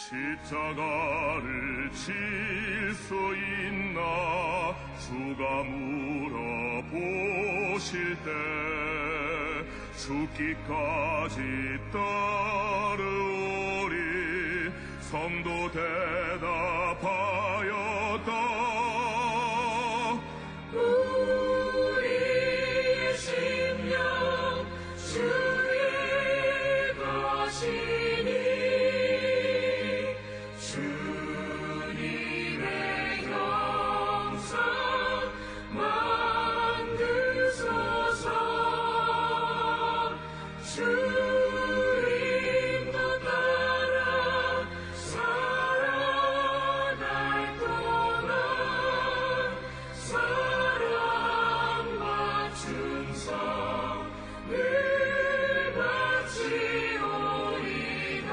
십자가를 질 수 있나 주가 물어보실 때 죽기까지 따르오리 성도 대답하였다. 우리의 심령 주의 것이니 주님의 영상 만드소서. 주님도 따라 살아날 동안 사랑과 충성을 바치오리다.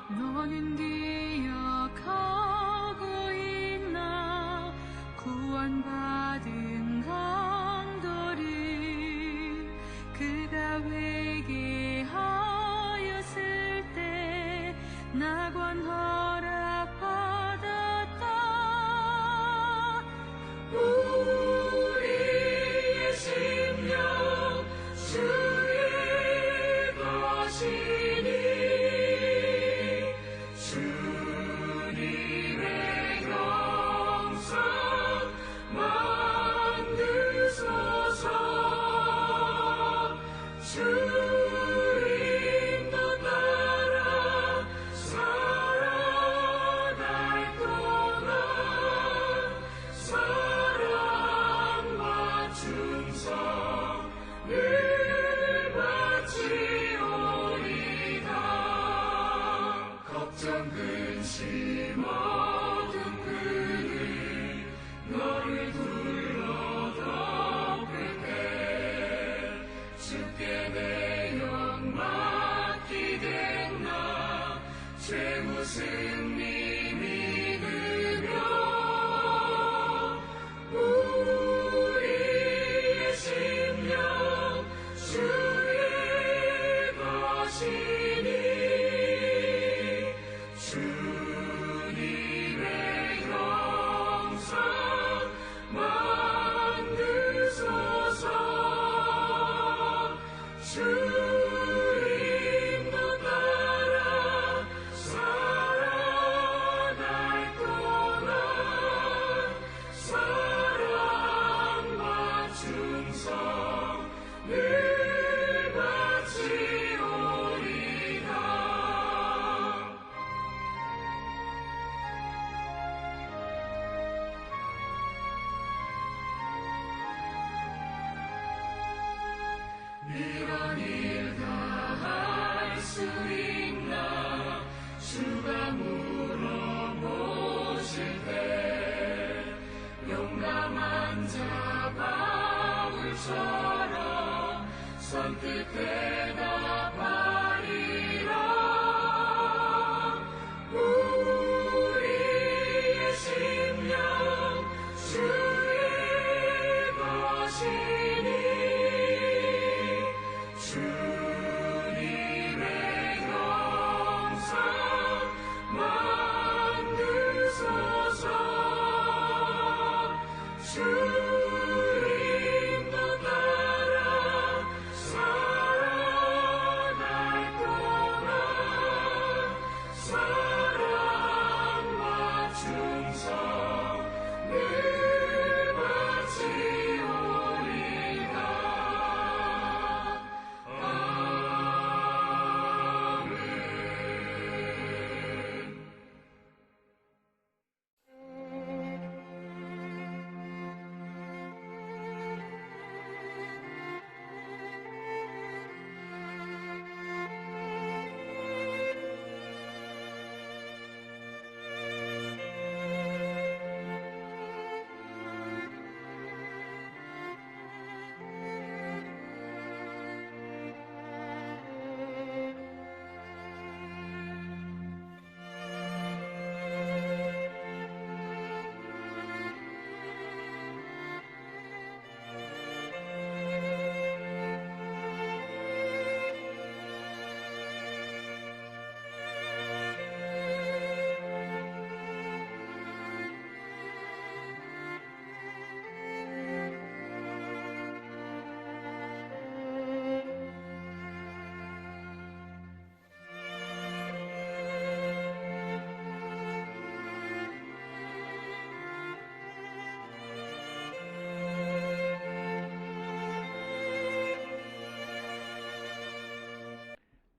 너는 기억하고 있나 구원받은 강도를 그가 회개하였을 때 낙원 허락받았다. 우리의 심령 주의 것이니 주님의 영상 만드소서. 주님도 따라 살아날 동안 사랑과 충성을 바치오리다. 걱정 근심 모든 그를 너를 둘러덮을 때 주께 내 영 맡기겠나 최후 승리 믿으며 우리의 심령 주의 것이니 주님의 영상 만드소서. 주님도 따라 살아날 동안 사랑과 충성을 바치오리다. 이런 일 다 할 수 있나 주가 물어보실 때 용감한 자 바울처럼 선뜻 대답하리라. 우리의 심령 주의 것이니 주님의 영상 만드소서. 주님도 따라 살아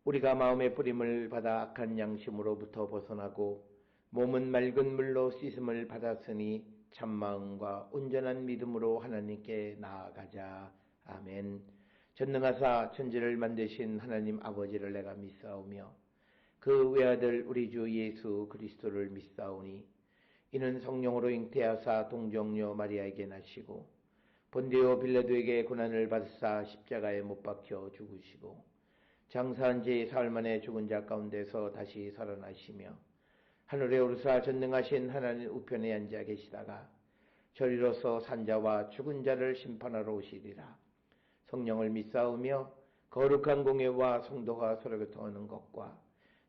우리가 마음의 뿌림을 받아 악한 양심으로부터 벗어나고 몸은 맑은 물로 씻음을 받았으니 참마음과 온전한 믿음으로 하나님께 나아가자. 아멘. 전능하사 천지를 만드신 하나님 아버지를 내가 믿사오며 그 외아들 우리 주 예수 그리스도를 믿사오니 이는 성령으로 잉태하사 동정녀 마리아에게 나시고 본디오 빌라도에게 고난을 받으사 십자가에 못 박혀 죽으시고 장사한 지 사흘 만에 죽은 자 가운데서 다시 살아나시며 하늘에 오르사 전능하신 하나님 우편에 앉아 계시다가 저리로서 산자와 죽은 자를 심판하러 오시리라. 성령을 믿사오며 거룩한 공예와 성도가 서로 교통하는 것과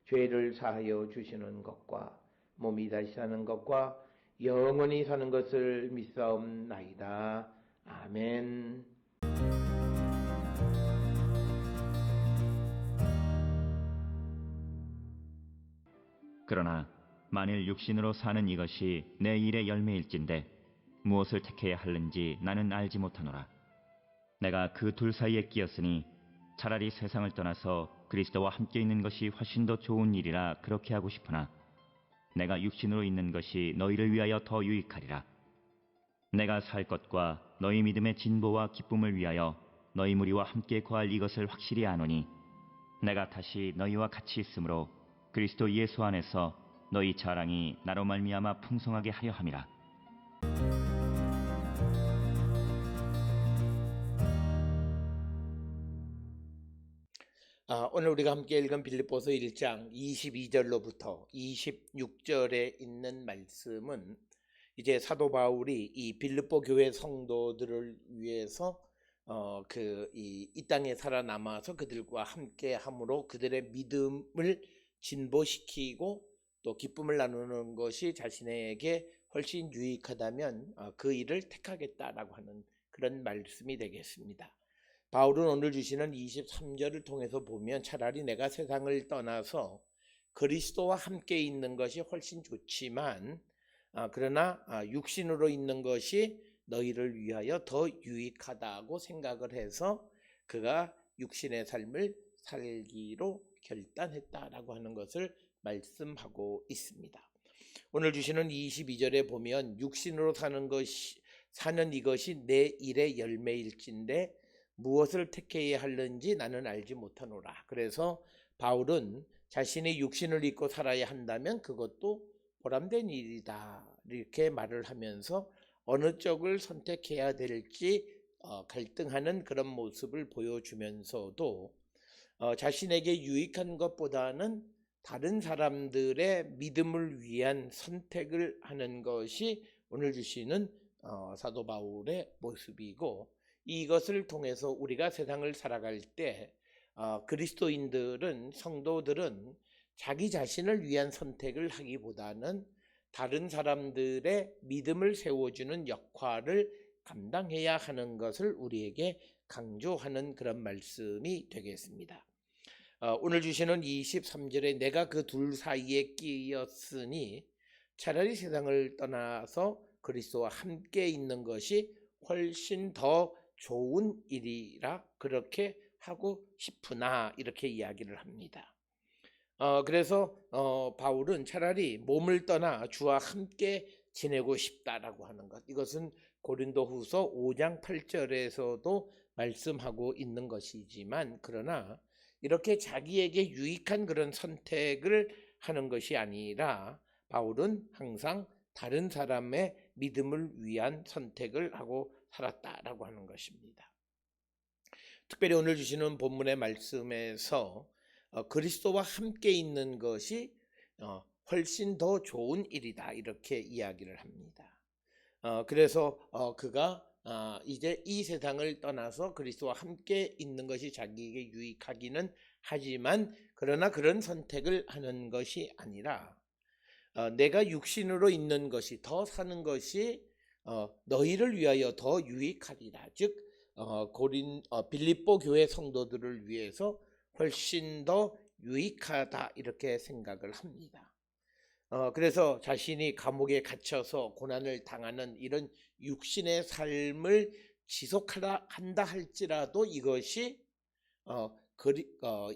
죄를 사하여 주시는 것과 몸이 다시 사는 것과 영원히 사는 것을 믿사옵나이다. 아멘. 그러나 만일 육신으로 사는 이것이 내 일의 열매일진데 무엇을 택해야 하는지 나는 알지 못하노라. 내가 그 둘 사이에 끼었으니 차라리 세상을 떠나서 그리스도와 함께 있는 것이 훨씬 더 좋은 일이라 그렇게 하고 싶으나 내가 육신으로 있는 것이 너희를 위하여 더 유익하리라. 내가 살 것과 너희 믿음의 진보와 기쁨을 위하여 너희 무리와 함께 거할 이것을 확실히 아노니 내가 다시 너희와 같이 있으므로 그리스도 예수 안에서 너희 자랑이 나로 말미암아 풍성하게 하려 함이라. 오늘 우리가 함께 읽은 빌립보서 1장 22절로부터 26절에 있는 말씀은 이제 사도 바울이 이 빌립보 교회 성도들을 위해서 이 땅에 살아남아서 그들과 함께 함으로 그들의 믿음을 진보시키고 또 기쁨을 나누는 것이 자신에게 훨씬 유익하다면 그 일을 택하겠다라고 하는 그런 말씀이 되겠습니다. 바울은 오늘 주시는 23절을 통해서 보면 차라리 내가 세상을 떠나서 그리스도와 함께 있는 것이 훨씬 좋지만 그러나 육신으로 있는 것이 너희를 위하여 더 유익하다고 생각을 해서 그가 육신의 삶을 살기로 결단했다라고 하는 것을 말씀하고 있습니다. 오늘 주시는 22절에 보면 육신으로 사는 이것이 내 일의 열매일진데 무엇을 택해야 하는지 나는 알지 못하노라. 그래서 바울은 자신이 육신을 입고 살아야 한다면 그것도 보람된 일이다 이렇게 말을 하면서 어느 쪽을 선택해야 될지 갈등하는 그런 모습을 보여주면서도 자신에게 유익한 것보다는 다른 사람들의 믿음을 위한 선택을 하는 것이 오늘 주시는 사도 바울의 모습이고 이것을 통해서 우리가 세상을 살아갈 때 그리스도인들은 성도들은 자기 자신을 위한 선택을 하기보다는 다른 사람들의 믿음을 세워주는 역할을 감당해야 하는 것을 우리에게 강조하는 그런 말씀이 되겠습니다. 오늘 주시는 23절에 내가 그 둘 사이에 끼었으니 차라리 세상을 떠나서 그리스도와 함께 있는 것이 훨씬 더 좋은 일이라 그렇게 하고 싶으나 이렇게 이야기를 합니다. 그래서 바울은 차라리 몸을 떠나 주와 함께 지내고 싶다라고 하는 것, 이것은 고린도후서 5장 8절에서도 말씀하고 있는 것이지만 그러나 이렇게 자기에게 유익한 그런 선택을 하는 것이 아니라 바울은 항상 다른 사람의 믿음을 위한 선택을 하고 살았다라고 하는 것입니다. 특별히 오늘 주시는 본문의 말씀에서 그리스도와 함께 있는 것이 훨씬 더 좋은 일이다 이렇게 이야기를 합니다. 그래서 그가 이제 이 세상을 떠나서 그리스도와 함께 있는 것이 자기에게 유익하기는 하지만 그러나 그런 선택을 하는 것이 아니라 내가 육신으로 있는 것이 더 사는 것이 너희를 위하여 더 유익하리라. 즉 빌립보 교회 성도들을 위해서 훨씬 더 유익하다 이렇게 생각을 합니다. 그래서 자신이 감옥에 갇혀서 고난을 당하는 이런 육신의 삶을 지속하다 한다 할지라도 이것이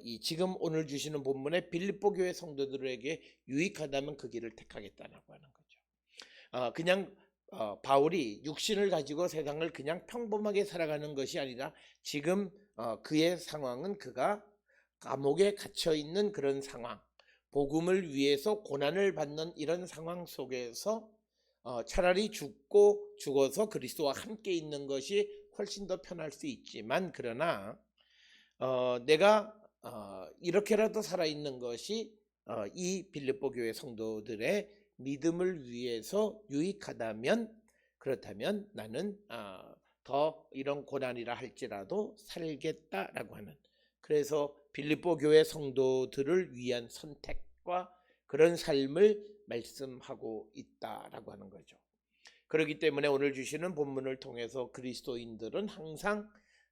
이 지금 오늘 주시는 본문의 빌립보 교회 성도들에게 유익하다면 그 길을 택하겠다라고 하는 거죠. 그냥 바울이 육신을 가지고 세상을 그냥 평범하게 살아가는 것이 아니라 지금 그의 상황은 그가 감옥에 갇혀 있는 그런 상황, 복음을 위해서 고난을 받는 이런 상황 속에서 차라리 죽어서 그리스도와 함께 있는 것이 훨씬 더 편할 수 있지만, 그러나 내가 이렇게라도 살아있는 것이 이 빌립보 교회 성도들의 믿음을 위해서 유익하다면, 그렇다면 나는 더 이런 고난이라 할지라도 살겠다라고 하는, 그래서 빌립보 교회 성도들을 위한 선택과 그런 삶을 말씀하고 있다라고 하는 거죠. 그렇기 때문에 오늘 주시는 본문을 통해서 그리스도인들은 항상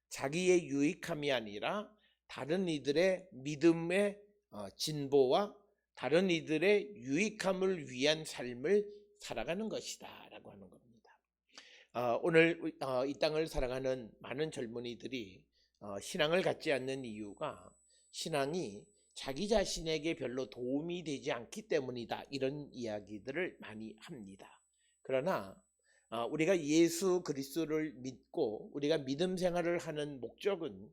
자기의 유익함이 아니라 다른 이들의 믿음의 진보와 다른 이들의 유익함을 위한 삶을 살아가는 것이다 라고 하는 겁니다. 오늘 이 땅을 살아가는 많은 젊은이들이 신앙을 갖지 않는 이유가 신앙이 자기 자신에게 별로 도움이 되지 않기 때문이다, 이런 이야기들을 많이 합니다. 그러나 우리가 예수 그리스도를 믿고 우리가 믿음 생활을 하는 목적은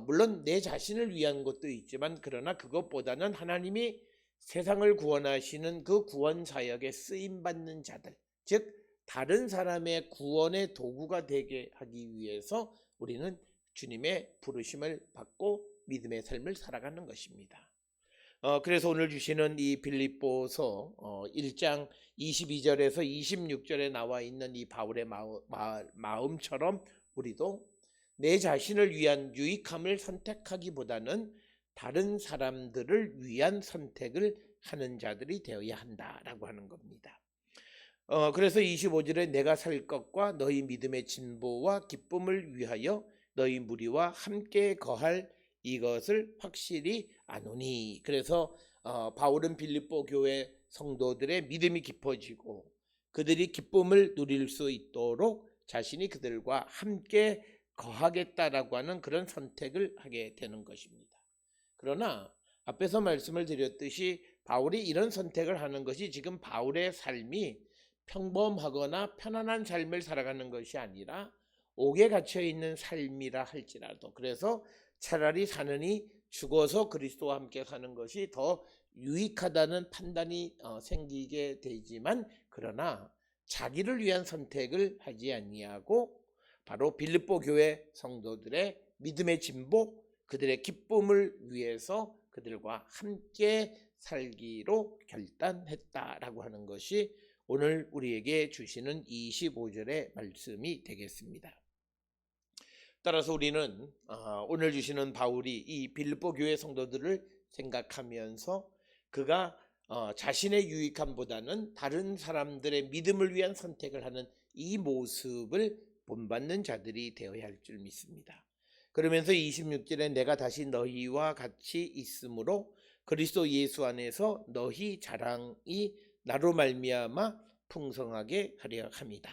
물론 내 자신을 위한 것도 있지만, 그러나 그것보다는 하나님이 세상을 구원하시는 그 구원 사역에 쓰임받는 자들, 즉 다른 사람의 구원의 도구가 되게 하기 위해서 우리는 주님의 부르심을 받고 믿음의 삶을 살아가는 것입니다. 그래서 오늘 주시는 이 빌립보서 1장 22절에서 26절에 나와 있는 이 바울의 마음처럼 우리도 내 자신을 위한 유익함을 선택하기보다는 다른 사람들을 위한 선택을 하는 자들이 되어야 한다라고 하는 겁니다. 그래서 25절에 내가 살 것과 너희 믿음의 진보와 기쁨을 위하여 너희 무리와 함께 거할 이것을 확실히 아노니. 그래서 바울은 빌립보 교회 성도들의 믿음이 깊어지고 그들이 기쁨을 누릴 수 있도록 자신이 그들과 함께 거하겠다라고 하는 그런 선택을 하게 되는 것입니다. 그러나 앞에서 말씀을 드렸듯이 바울이 이런 선택을 하는 것이 지금 바울의 삶이 평범하거나 편안한 삶을 살아가는 것이 아니라 옥에 갇혀 있는 삶이라 할지라도, 그래서 차라리 사느니 죽어서 그리스도와 함께 사는 것이 더 유익하다는 판단이 생기게 되지만, 그러나 자기를 위한 선택을 하지 아니하고 바로 빌립보 교회 성도들의 믿음의 진보, 그들의 기쁨을 위해서 그들과 함께 살기로 결단했다라고 하는 것이 오늘 우리에게 주시는 25절의 말씀이 되겠습니다. 따라서 우리는 오늘 주시는 바울이 이 빌립보 교회 성도들을 생각하면서 그가 자신의 유익함보다는 다른 사람들의 믿음을 위한 선택을 하는 이 모습을 본받는 자들이 되어야 할 줄 믿습니다. 그러면서 26절에 내가 다시 너희와 같이 있으므로 그리스도 예수 안에서 너희 자랑이 나로 말미암아 풍성하게 하려 함이다.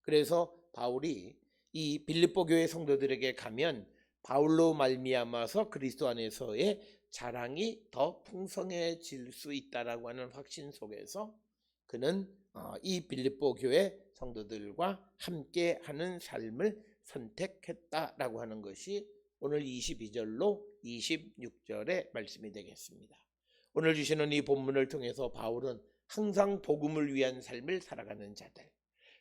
그래서 바울이 이 빌립보 교회 성도들에게 가면 바울로 말미암아서 그리스도 안에서의 자랑이 더 풍성해질 수 있다라고 하는 확신 속에서 그는 이 빌립보 교회 성도들과 함께하는 삶을 선택했다라고 하는 것이 오늘 22절로 26절의 말씀이 되겠습니다. 오늘 주시는 이 본문을 통해서 바울은 항상 복음을 위한 삶을 살아가는 자들,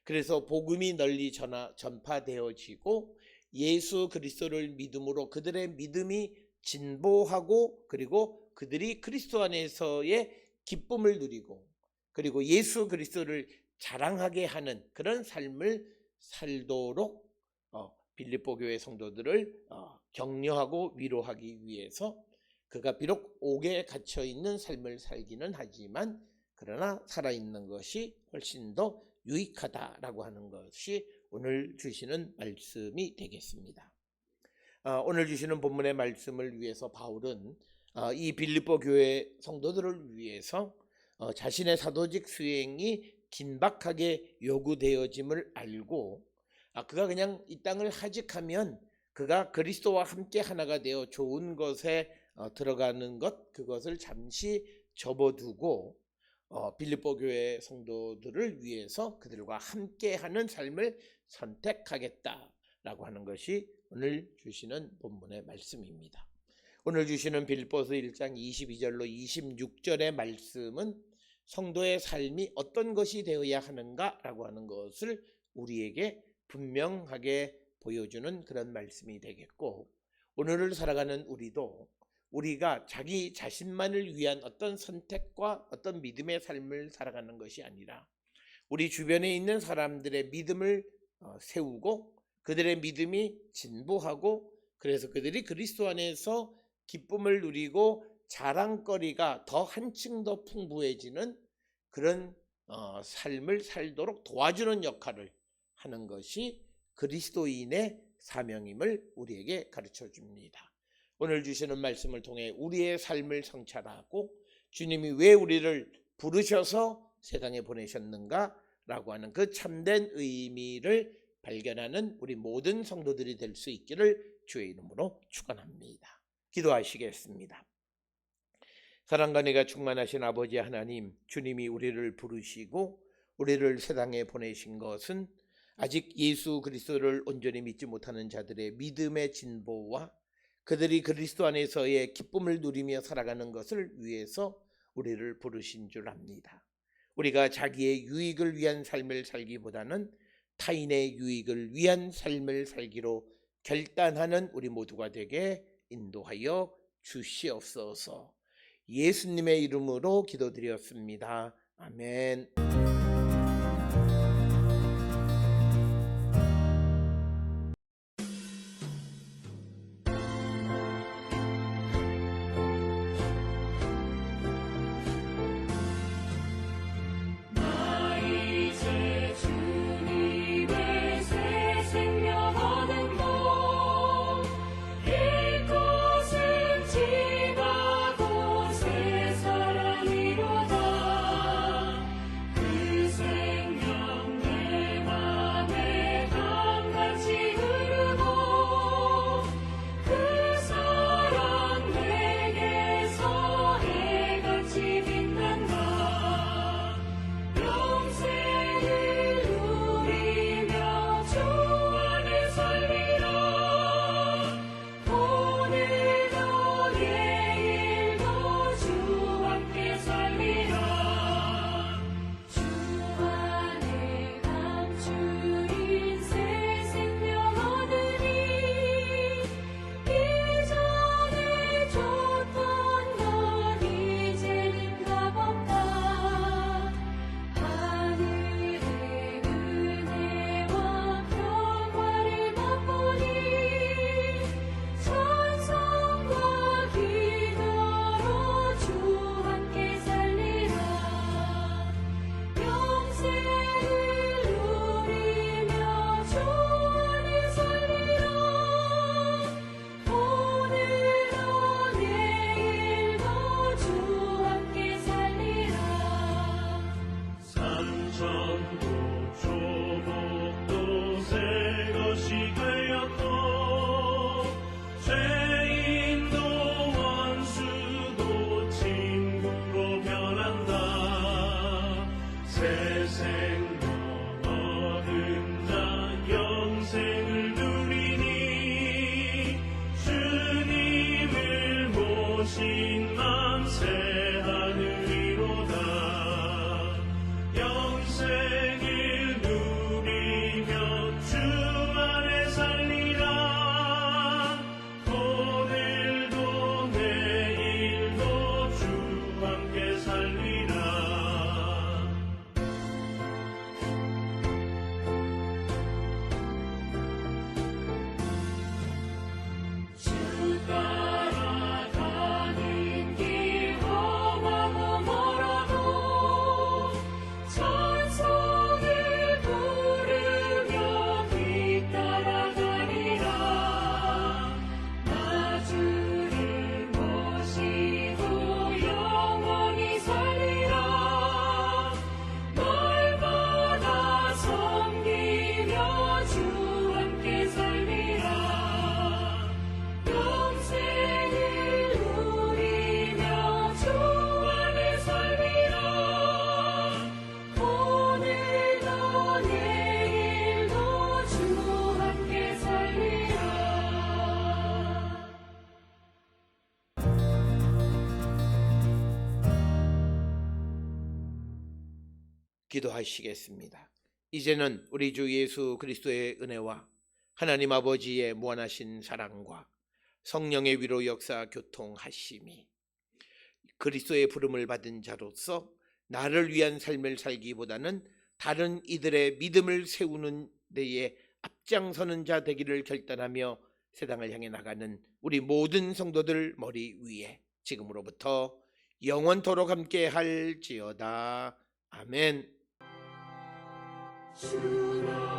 그래서 복음이 널리 전파되어지고 예수 그리스도를 믿음으로 그들의 믿음이 진보하고 그리고 그들이 그리스도 안에서의 기쁨을 누리고 그리고 예수 그리스도를 자랑하게 하는 그런 삶을 살도록 빌립보 교회 성도들을 격려하고 위로하기 위해서 그가 비록 옥에 갇혀 있는 삶을 살기는 하지만 그러나 살아있는 것이 훨씬 더 유익하다라고 하는 것이 오늘 주시는 말씀이 되겠습니다. 오늘 주시는 본문의 말씀을 위해서 바울은 이 빌립보 교회 성도들을 위해서 자신의 사도직 수행이 긴박하게 요구되어짐을 알고 그가 그냥 이 땅을 하직하면 그가 그리스도와 함께 하나가 되어 좋은 것에 들어가는 것, 그것을 잠시 접어두고 빌립보 교회 성도들을 위해서 그들과 함께하는 삶을 선택하겠다라고 하는 것이 오늘 주시는 본문의 말씀입니다. 오늘 주시는 빌립보서 1장 22절로 26절의 말씀은 성도의 삶이 어떤 것이 되어야 하는가라고 하는 것을 우리에게 분명하게 보여주는 그런 말씀이 되겠고, 오늘을 살아가는 우리도 우리가 자기 자신만을 위한 어떤 선택과 어떤 믿음의 삶을 살아가는 것이 아니라 우리 주변에 있는 사람들의 믿음을 세우고 그들의 믿음이 진보하고, 그래서 그들이 그리스도 안에서 기쁨을 누리고 자랑거리가 더 한층 더 풍부해지는 그런 삶을 살도록 도와주는 역할을 하는 것이 그리스도인의 사명임을 우리에게 가르쳐 줍니다. 오늘 주시는 말씀을 통해 우리의 삶을 성찰하고 주님이 왜 우리를 부르셔서 세상에 보내셨는가 라고 하는 그 참된 의미를 발견하는 우리 모든 성도들이 될 수 있기를 주의 이름으로 축원합니다. 기도하시겠습니다. 사랑과 은혜가 충만하신 아버지 하나님, 주님이 우리를 부르시고 우리를 세상에 보내신 것은 아직 예수 그리스도를 온전히 믿지 못하는 자들의 믿음의 진보와 그들이 그리스도 안에서의 기쁨을 누리며 살아가는 것을 위해서 우리를 부르신 줄 압니다. 우리가 자기의 유익을 위한 삶을 살기보다는 타인의 유익을 위한 삶을 살기로 결단하는 우리 모두가 되게 인도하여 주시옵소서. 예수님의 이름으로 기도드렸습니다. 아멘. 영생을 누리며 주 안에 살 기도하시겠습니다. 이제는 우리 주 예수 그리스도의 은혜와 하나님 아버지의 무한하신 사랑과 성령의 위로 역사 교통하심이 그리스도의 부름을 받은 자로서 나를 위한 삶을 살기보다는 다른 이들의 믿음을 세우는 데에 앞장서는 자 되기를 결단하며 세상을 향해 나가는 우리 모든 성도들 머리 위에 지금으로부터 영원토록 함께 할지어다. 아멘. 주라